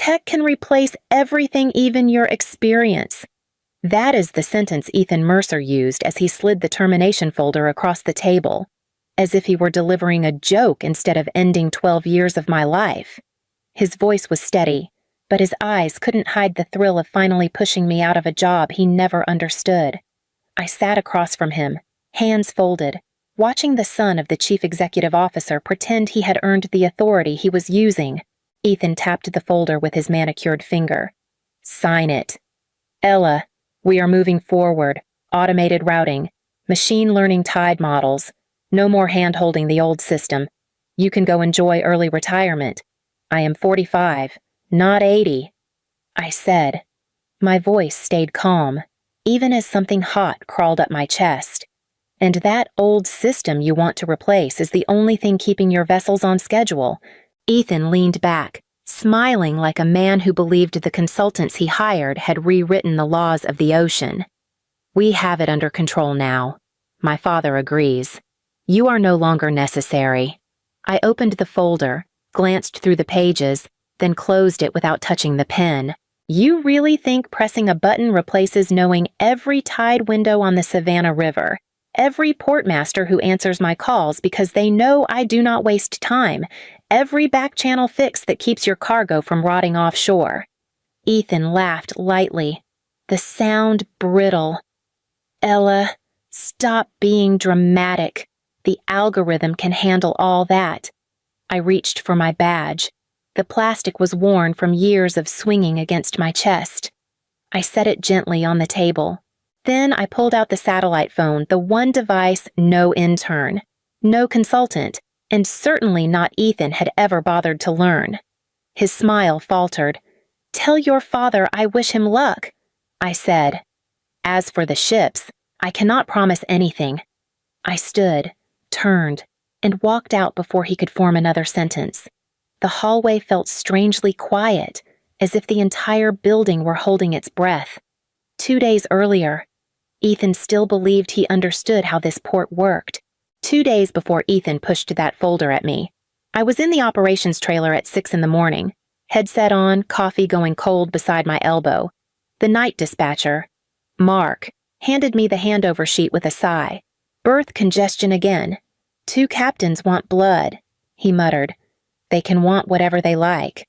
Tech can replace everything, even your experience. That is the sentence Ethan Mercer used as he slid the termination folder across the table, as if he were delivering a joke instead of ending 12 years of my life. His voice was steady, but his eyes couldn't hide the thrill of finally pushing me out of a job he never understood. I sat across from him, hands folded, watching the son of the chief executive officer pretend he had earned the authority he was using. Ethan tapped the folder with his manicured finger. Sign it. Ella, we are moving forward. Automated routing. Machine learning tide models. No more hand-holding the old system. You can go enjoy early retirement. I am 45, not 80. I said. My voice stayed calm, even as something hot crawled up my chest. And that old system you want to replace is the only thing keeping your vessels on schedule. Ethan leaned back, smiling like a man who believed the consultants he hired had rewritten the laws of the ocean. We have it under control now. My father agrees. You are no longer necessary. I opened the folder, glanced through the pages, then closed it without touching the pen. You really think pressing a button replaces knowing every tide window on the Savannah River, every portmaster who answers my calls because they know I do not waste time, every back-channel fix that keeps your cargo from rotting offshore? Ethan laughed lightly, the sound brittle. Ella, stop being dramatic. The algorithm can handle all that. I reached for my badge. The plastic was worn from years of swinging against my chest. I set it gently on the table. Then I pulled out the satellite phone, the one device no intern, no consultant, and certainly not Ethan had ever bothered to learn. His smile faltered. Tell your father I wish him luck, I said. As for the ships, I cannot promise anything. I stood, turned, and walked out before he could form another sentence. The hallway felt strangely quiet, as if the entire building were holding its breath. 2 days earlier, Ethan still believed he understood how this port worked. 2 days before Ethan pushed that folder at me, I was in the operations trailer at 6 in the morning, headset on, coffee going cold beside my elbow. The night dispatcher, Mark, handed me the handover sheet with a sigh. Berth congestion again. 2 captains want blood, he muttered. They can want whatever they like,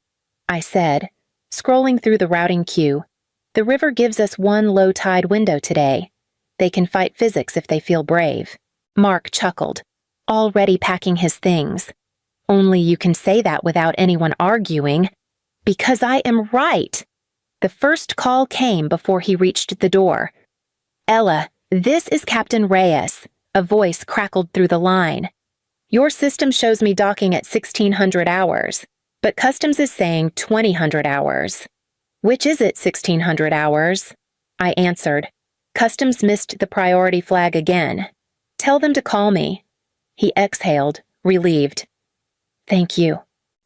I said, scrolling through the routing queue. The river gives us 1 low tide window today. They can fight physics if they feel brave. Mark chuckled, already packing his things. Only you can say that without anyone arguing. Because I am right. The first call came before he reached the door. Ella, this is Captain Reyes, a voice crackled through the line. Your system shows me docking at 1600 hours, but Customs is saying 2000 hours. Which is it, 1600 hours? I answered. Customs missed the priority flag again. Tell them to call me. He exhaled, relieved. Thank you.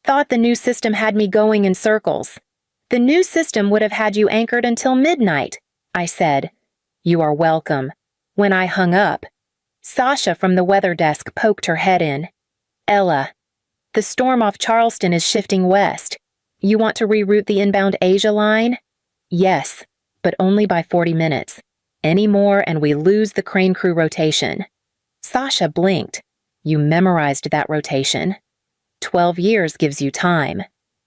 Thought the new system had me going in circles. The new system would have had you anchored until midnight, I said. You are welcome. When I hung up, Sasha from the weather desk poked her head in. Ella, the storm off Charleston is shifting west. You want to reroute the inbound Asia line? Yes, but only by 40 minutes. Any more and we lose the crane crew rotation. Sasha blinked. You memorized that rotation. 12 years gives you time.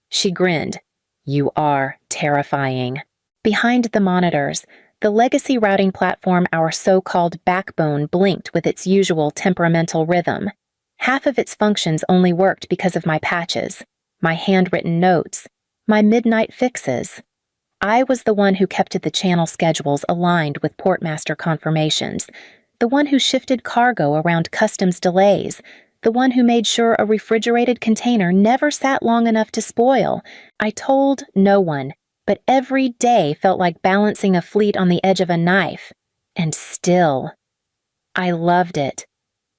She grinned. You are terrifying. Behind the monitors, the legacy routing platform, our so-called backbone, blinked with its usual temperamental rhythm. Half of its functions only worked because of my patches, my handwritten notes, my midnight fixes. I was the one who kept the channel schedules aligned with portmaster confirmations, the one who shifted cargo around customs delays, the one who made sure a refrigerated container never sat long enough to spoil. I told no one, but every day felt like balancing a fleet on the edge of a knife. And still, I loved it.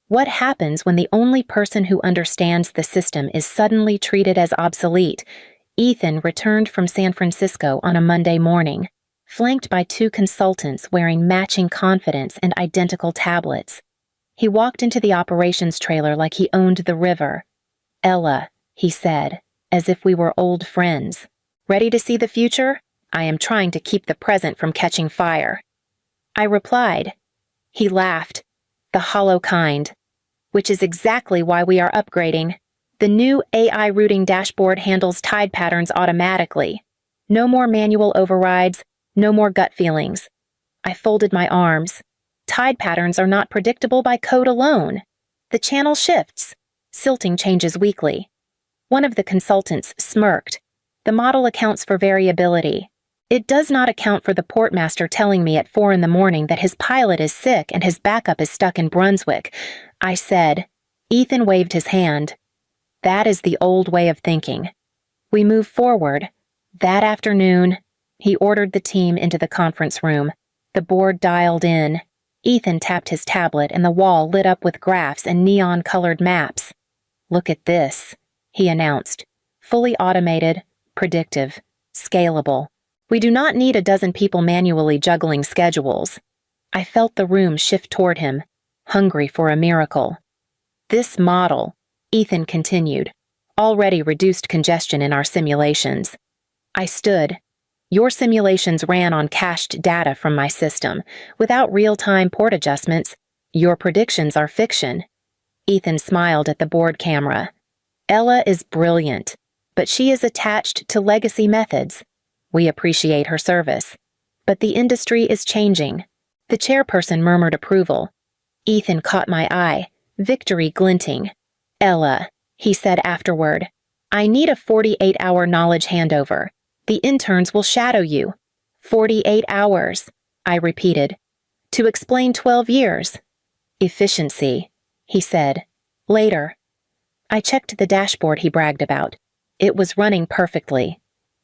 What happens when the only person who understands the system is suddenly treated as obsolete? Ethan returned from San Francisco on a Monday morning, flanked by 2 consultants wearing matching competence and identical tablets. He walked into the operations trailer like he owned the river. Ella, he said, as if we were old friends. Ready to see the future? I am trying to keep the present from catching fire. I replied. He laughed, the hollow kind. Which is exactly why we are upgrading. The new AI routing dashboard handles tide patterns automatically. No more manual overrides, no more gut feelings. I folded my arms. Tide patterns are not predictable by code alone. The channel shifts. Silting changes weekly. One of the consultants smirked. The model accounts for variability. It does not account for the portmaster telling me at 4 a.m. that his pilot is sick and his backup is stuck in Brunswick. I said. Ethan waved his hand. That is the old way of thinking. We move forward. That afternoon, he ordered the team into the conference room. The board dialed in. Ethan tapped his tablet and the wall lit up with graphs and neon-colored maps. Look at this, he announced. Fully automated, predictive, scalable. We do not need a dozen people manually juggling schedules. I felt the room shift toward him, hungry for a miracle. This model, Ethan continued, already reduced congestion in our simulations. I stood. Your simulations ran on cached data from my system. Without real-time port adjustments, your predictions are fiction. Ethan smiled at the board camera. Ella is brilliant, but she is attached to legacy methods. We appreciate her service. But the industry is changing. The chairperson murmured approval. Ethan caught my eye, victory glinting. Ella, he said afterward, I need a 48-hour knowledge handover. The interns will shadow you. 48 hours, I repeated. To explain 12 years. Efficiency, he said. Later. I checked the dashboard he bragged about. It was running perfectly.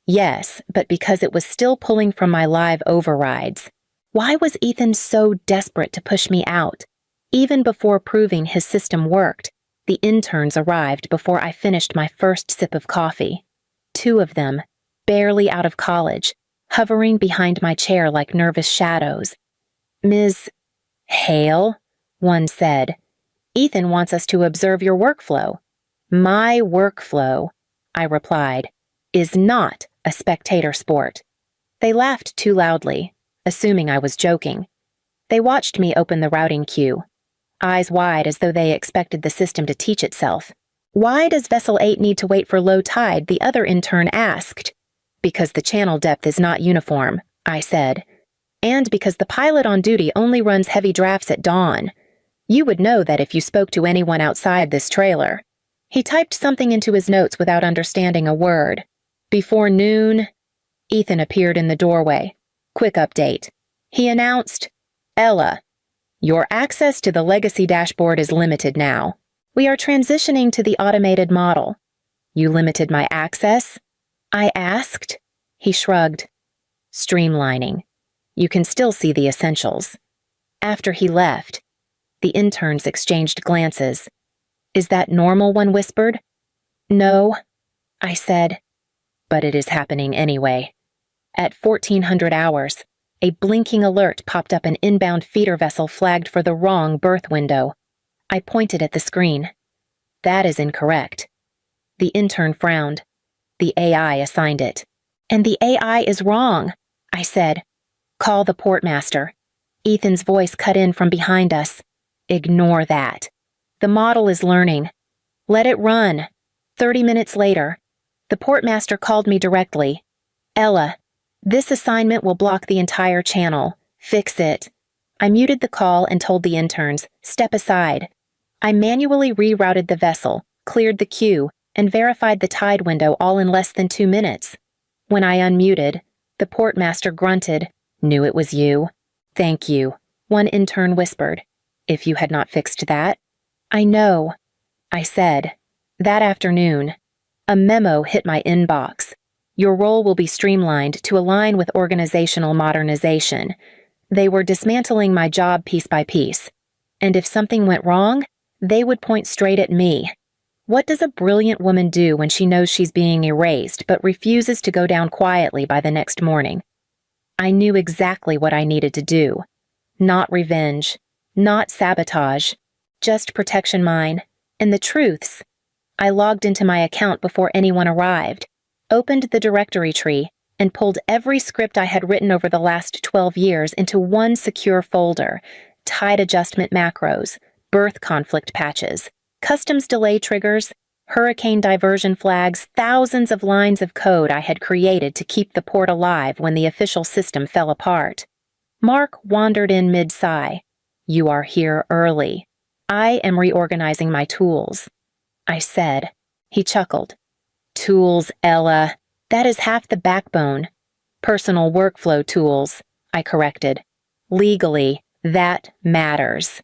Yes, but because it was still pulling from my live overrides. Why was Ethan so desperate to push me out? Even before proving his system worked, the interns arrived before I finished my first sip of coffee. 2 of them, barely out of college, hovering behind my chair like nervous shadows. Ms. Hale, one said, Ethan wants us to observe your workflow. My workflow, I replied, is not a spectator sport. They laughed too loudly, assuming I was joking. They watched me open the routing queue, eyes wide as though they expected the system to teach itself. Why does Vessel 8 need to wait for low tide? The other intern asked. Because the channel depth is not uniform, I said. And because the pilot on duty only runs heavy drafts at dawn. You would know that if you spoke to anyone outside this trailer. He typed something into his notes without understanding a word. Before noon, Ethan appeared in the doorway. Quick update. He announced, Ella, your access to the legacy dashboard is limited now. We are transitioning to the automated model. You limited my access? I asked. He shrugged. Streamlining. You can still see the essentials. After he left, the interns exchanged glances. Is that normal? One whispered. No, I said. But it is happening anyway. At 1400 hours, a blinking alert popped up. An inbound feeder vessel flagged for the wrong berth window. I pointed at the screen. That is incorrect. The intern frowned. The AI assigned it. And the AI is wrong, I said. Call the portmaster. Ethan's voice cut in from behind us. Ignore that. The model is learning. Let it run. 30 minutes later, the portmaster called me directly. Ella, this assignment will block the entire channel. Fix it. I muted the call and told the interns, step aside. I manually rerouted the vessel, cleared the queue, and verified the tide window all in less than 2 minutes. When I unmuted, the portmaster grunted, Knew it was you. Thank you, one intern whispered. If you had not fixed that. I know, I said. That afternoon, a memo hit my inbox. Your role will be streamlined to align with organizational modernization. They were dismantling my job piece by piece. And if something went wrong, they would point straight at me. What does a brilliant woman do when she knows she's being erased but refuses to go down quietly by the next morning? I knew exactly what I needed to do. Not revenge, not sabotage, just protection mine, and the truths. I logged into my account before anyone arrived. opened the directory tree, and pulled every script I had written over the last 12 years into one secure folder: tide adjustment macros, birth conflict patches, customs delay triggers, hurricane diversion flags, thousands of lines of code I had created to keep the port alive when the official system fell apart. Mark wandered in mid-sigh. "You are here early. I am reorganizing my tools," I said. He chuckled. "Tools, Ella. That is half the backbone." "Personal workflow tools," I corrected. "Legally, that matters."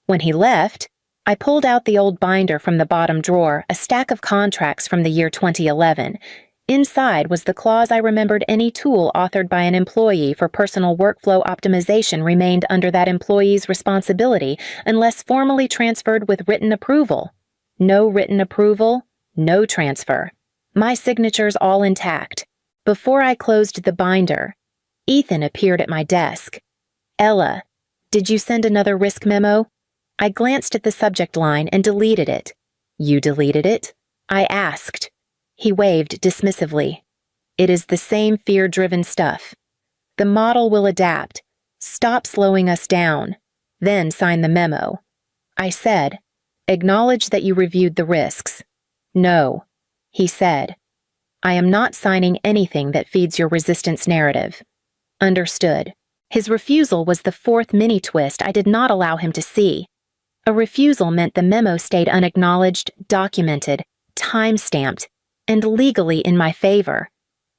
When he left, I pulled out the old binder from the bottom drawer, a stack of contracts from the year 2011. Inside was the clause I remembered: any tool authored by an employee for personal workflow optimization remained under that employee's responsibility unless formally transferred with written approval. No written approval, no transfer. My signatures all intact. Before I closed the binder, Ethan appeared at my desk. "Ella, did you send another risk memo?" I glanced at the subject line and deleted it. "You deleted it?" I asked. He waved dismissively. "It is the same fear-driven stuff. The model will adapt. Stop slowing us down. Then sign the memo." I said, "Acknowledge that you reviewed the risks." "No," he said. "I am not signing anything that feeds your resistance narrative." Understood. His refusal was the fourth mini-twist I did not allow him to see. A refusal meant the memo stayed unacknowledged, documented, time-stamped, and legally in my favor.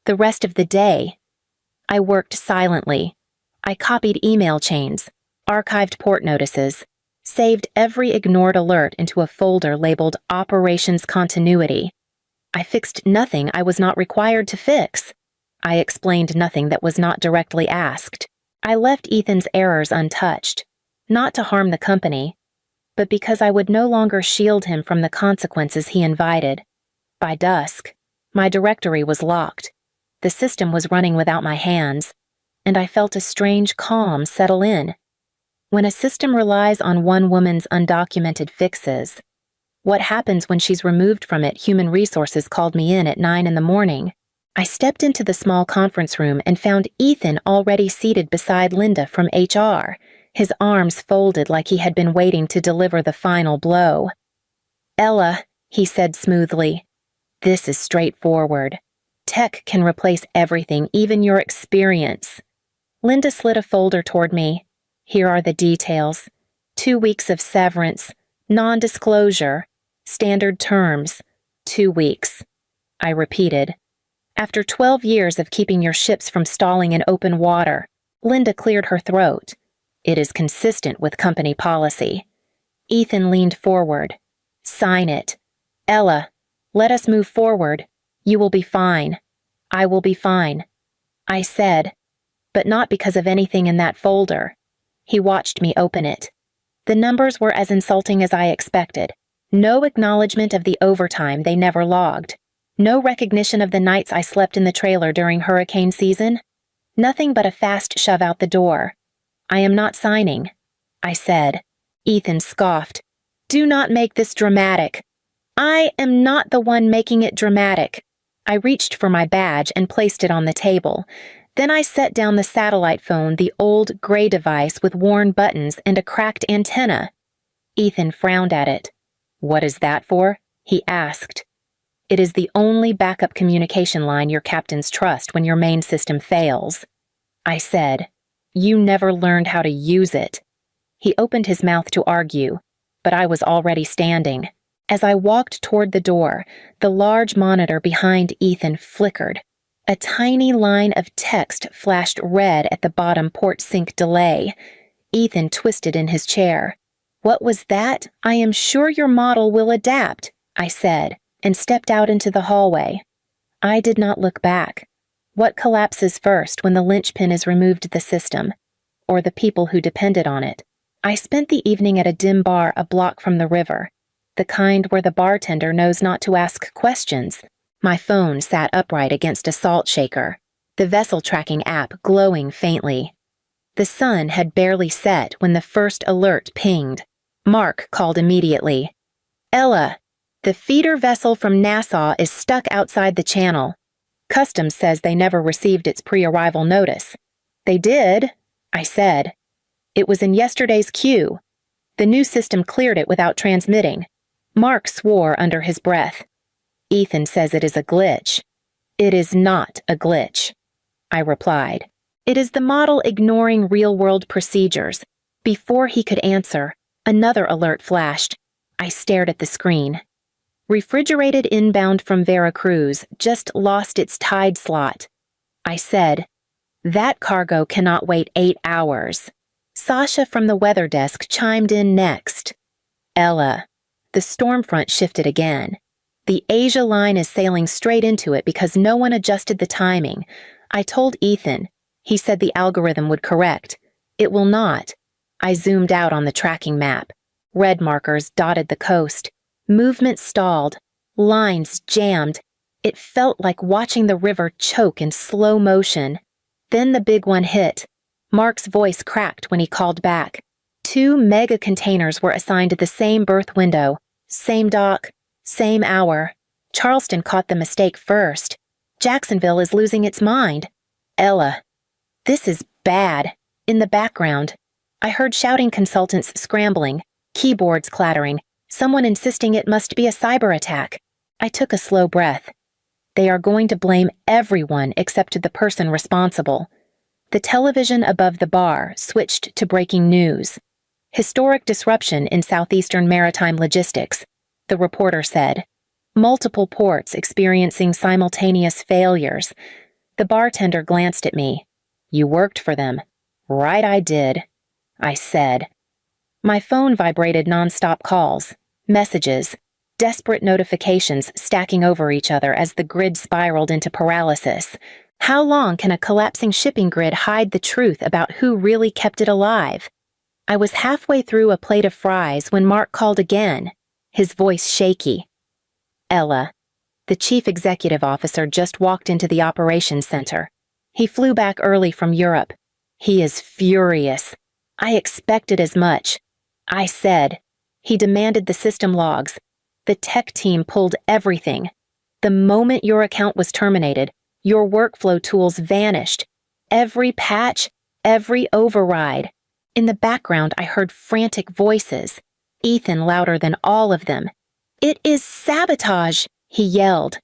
The rest of the day, I worked silently. I copied email chains, archived port notices, saved every ignored alert into a folder labeled Operations Continuity. I fixed nothing I was not required to fix. I explained nothing that was not directly asked. I left Ethan's errors untouched, not to harm the company, but because I would no longer shield him from the consequences he invited. By dusk, my directory was locked. The system was running without my hands, and I felt a strange calm settle in. When a system relies on one woman's undocumented fixes, what happens when she's removed from it? Human Resources called me in at 9 in the morning. I stepped into the small conference room and found Ethan already seated beside Linda from HR, his arms folded like he had been waiting to deliver the final blow. "Ella," he said smoothly, "this is straightforward. Tech can replace everything, even your experience." Linda slid a folder toward me. "Here are the details. 2 weeks of severance, non-disclosure, standard terms, 2 weeks." I repeated. "After 12 years of keeping your ships from stalling in open water." Linda cleared her throat. "It is consistent with company policy." Ethan leaned forward. "Sign it. Ella, let us move forward. You will be fine. I will be fine." I said, "But not because of anything in that folder." He watched me open it. The numbers were as insulting as I expected. No acknowledgement of the overtime they never logged. No recognition of the nights I slept in the trailer during hurricane season. Nothing but a fast shove out the door. "I am not signing," I said. Ethan scoffed. "Do not make this dramatic." "I am not the one making it dramatic." I reached for my badge and placed it on the table. Then I set down the satellite phone, the old gray device with worn buttons and a cracked antenna. Ethan frowned at it. "What is that for?" he asked. "It is the only backup communication line your captains trust when your main system fails." I said, "You never learned how to use it." He opened his mouth to argue, but I was already standing. As I walked toward the door, the large monitor behind Ethan flickered. A tiny line of text flashed red at the bottom: port sync delay. Ethan twisted in his chair. "What was that?" "I am sure your model will adapt," I said, and stepped out into the hallway. I did not look back. What collapses first when the linchpin is removed the system, or the people who depended on it? I spent the evening at a dim bar a block from the river, the kind where the bartender knows not to ask questions. My phone sat upright against a salt shaker, the vessel tracking app glowing faintly. The sun had barely set when the first alert pinged. Mark called immediately. "Ella, the feeder vessel from Nassau is stuck outside the channel." Customs says they never received its pre-arrival notice. They did, I said. It was in yesterday's queue. The new system cleared it without transmitting. Mark swore under his breath. Ethan says it is a glitch. It is not a glitch, I replied. It is the model ignoring real-world procedures. Before he could answer, another alert flashed. I stared at the screen. Refrigerated inbound from Veracruz just lost its tide slot. I said, that cargo cannot wait 8 hours. Sasha from the weather desk chimed in next. Ella, the storm front shifted again. The Asia line is sailing straight into it because no one adjusted the timing. I told Ethan. He said the algorithm would correct. It will not. I zoomed out on the tracking map. Red markers dotted the coast. Movement stalled. Lines jammed. It felt like watching the river choke in slow motion. Then the big one hit. Mark's voice cracked when he called back. 2 mega containers were assigned to the same berth window. Same dock. Same hour. Charleston caught the mistake first. Jacksonville is losing its mind. Ella. This is bad. In the background, I heard shouting consultants scrambling, keyboards clattering, someone insisting it must be a cyber attack. I took a slow breath. They are going to blame everyone except the person responsible. The television above the bar switched to breaking news. Historic disruption in southeastern maritime logistics, the reporter said. Multiple ports experiencing simultaneous failures. The bartender glanced at me. You worked for them. Right, I did, I said. My phone vibrated nonstop calls, messages, desperate notifications stacking over each other as the grid spiraled into paralysis. How long can a collapsing shipping grid hide the truth about who really kept it alive? I was halfway through a plate of fries when Mark called again, his voice shaky. Ella, the chief executive officer, just walked into the operations center. He flew back early from Europe. He is furious. I expected as much. I said. He demanded the system logs. The tech team pulled everything. The moment your account was terminated, your workflow tools vanished. Every patch, every override. In the background, I heard frantic voices. Ethan louder than all of them. It is sabotage, he yelled.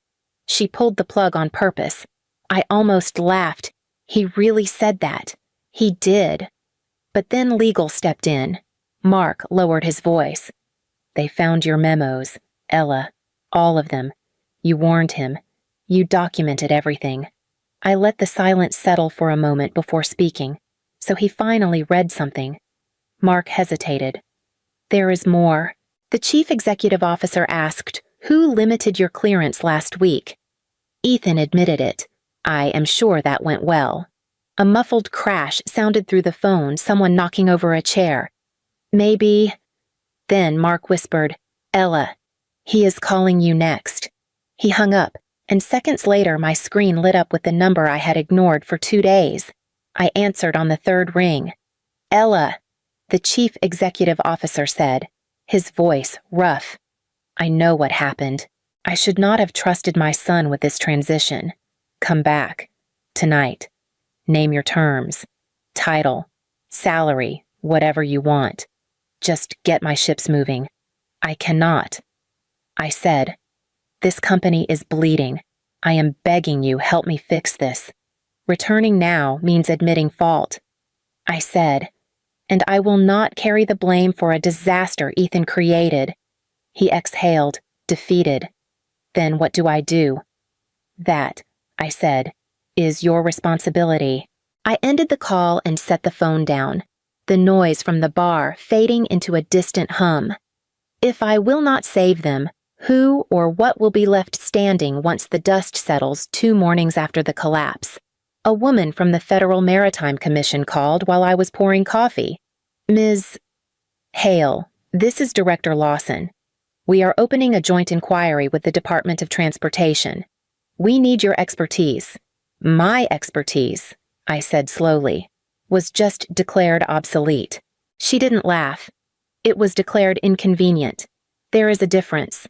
She pulled the plug on purpose. I almost laughed. He really said that. He did. But then legal stepped in. Mark lowered his voice. They found your memos, Ella. All of them. You warned him. You documented everything. I let the silence settle for a moment before speaking, so he finally read something. Mark hesitated. There is more. The chief executive officer asked, who limited your clearance last week? Ethan admitted it. I am sure that went well. A muffled crash sounded through the phone, someone knocking over a chair. Maybe. Then Mark whispered, Ella, he is calling you next. He hung up, and seconds later my screen lit up with the number I had ignored for 2 days. I answered on the 3rd ring. Ella, the chief executive officer said, his voice rough. I know what happened. I should not have trusted my son with this transition. Come back. Tonight. Name your terms. Title. Salary. Whatever you want. Just get my ships moving. I cannot. I said, this company is bleeding. I am begging you, help me fix this. Returning now means admitting fault. I said, and I will not carry the blame for a disaster Ethan created. He exhaled, defeated. Then what do I do? That, I said, is your responsibility. I ended the call and set the phone down, the noise from the bar fading into a distant hum. If I will not save them, who or what will be left standing once the dust settles 2 mornings after the collapse? A woman from the Federal Maritime Commission called while I was pouring coffee. Ms. Hale, this is Director Lawson. We are opening a joint inquiry with the Department of Transportation. We need your expertise. My expertise, I said slowly, was just declared obsolete. She didn't laugh. It was declared inconvenient. There is a difference.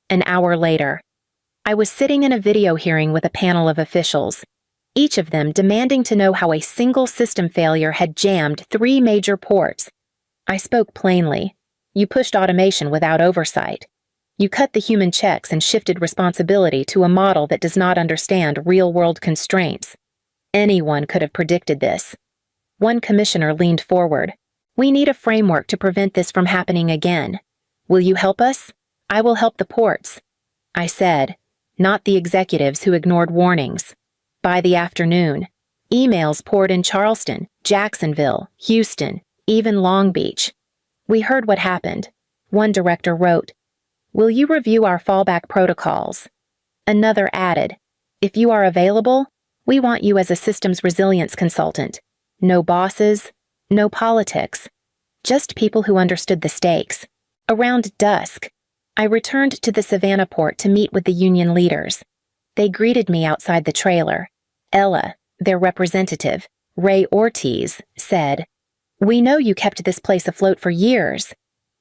An hour later. I was sitting in a video hearing with a panel of officials, each of them demanding to know how a single system failure had jammed 3 major ports. I spoke plainly. You pushed automation without oversight. You cut the human checks and shifted responsibility to a model that does not understand real-world constraints. Anyone could have predicted this. One commissioner leaned forward. We need a framework to prevent this from happening again. Will you help us? I will help the ports. I said, not the executives who ignored warnings. By the afternoon, emails poured in Charleston, Jacksonville, Houston, even Long Beach. We heard what happened. One director wrote, "Will you review our fallback protocols?" Another added, "If you are available, we want you as a systems resilience consultant. No bosses, no politics. Just people who understood the stakes." Around dusk, I returned to the Savannah port to meet with the union leaders. They greeted me outside the trailer. Ella, their representative, Ray Ortiz, said, "We know you kept this place afloat for years.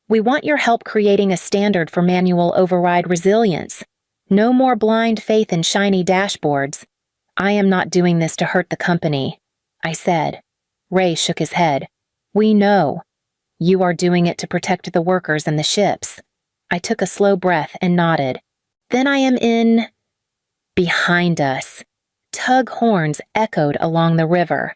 We want your help creating a standard for manual override resilience. No more blind faith in shiny dashboards. I am not doing this to hurt the company," I said. Ray shook his head. "We know. You are doing it to protect the workers and the ships." I took a slow breath and nodded. "Then I am in..." Behind us, tug horns echoed along the river.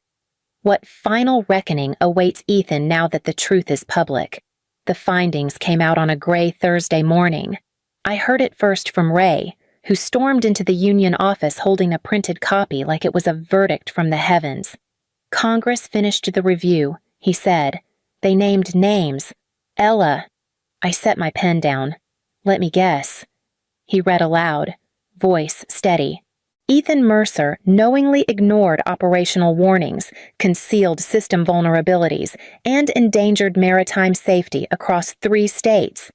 What final reckoning awaits Ethan now that the truth is public? The findings came out on a gray Thursday morning. I heard it first from Ray, who stormed into the union office holding a printed copy like it was a verdict from the heavens. "Congress finished the review," he said. "They named names. Ella." I set my pen down. "Let me guess." He read aloud, voice steady. "Ethan Mercer knowingly ignored operational warnings, concealed system vulnerabilities, and endangered maritime safety across 3 states."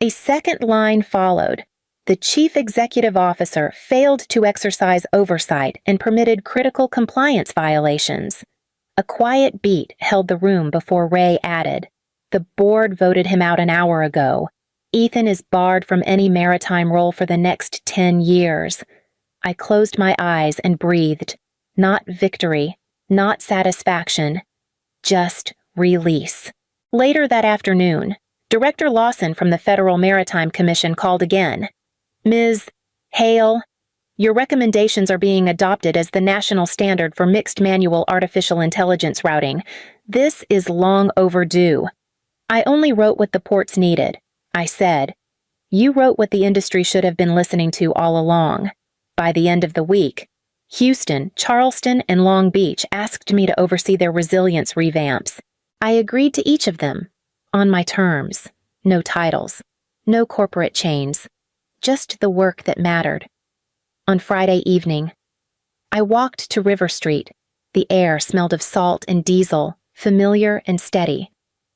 A second line followed. "The chief executive officer failed to exercise oversight and permitted critical compliance violations." A quiet beat held the room before Ray added, "The board voted him out an hour ago. Ethan is barred from any maritime role for the next 10 years. I closed my eyes and breathed. Not victory, not satisfaction, just release. Later that afternoon, Director Lawson from the Federal Maritime Commission called again. "Ms. Hale, your recommendations are being adopted as the national standard for mixed manual artificial intelligence routing. This is long overdue." "I only wrote what the ports needed," I said. "You wrote what the industry should have been listening to all along." By the end of the week, Houston, Charleston, and Long Beach asked me to oversee their resilience revamps. I agreed to each of them, on my terms. No titles, no corporate chains, just the work that mattered. On Friday evening, I walked to River Street. The air smelled of salt and diesel, familiar and steady.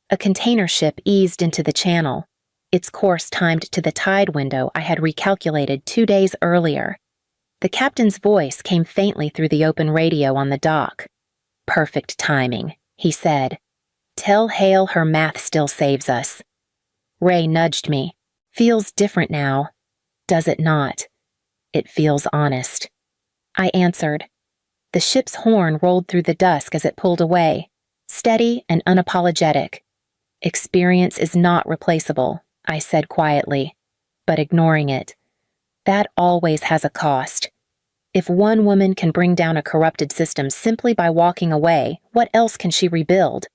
A container ship eased into the channel, its course timed to the tide window I had recalculated 2 days earlier. The captain's voice came faintly through the open radio on the dock. "Perfect timing," he said. "Tell Hale her math still saves us." Ray nudged me. "Feels different now." "Does it not?" "It feels honest." I answered. The ship's horn rolled through the dusk as it pulled away, steady and unapologetic. "Experience is not replaceable," I said quietly, but ignoring it. "That always has a cost. If one woman can bring down a corrupted system simply by walking away, what else can she rebuild?"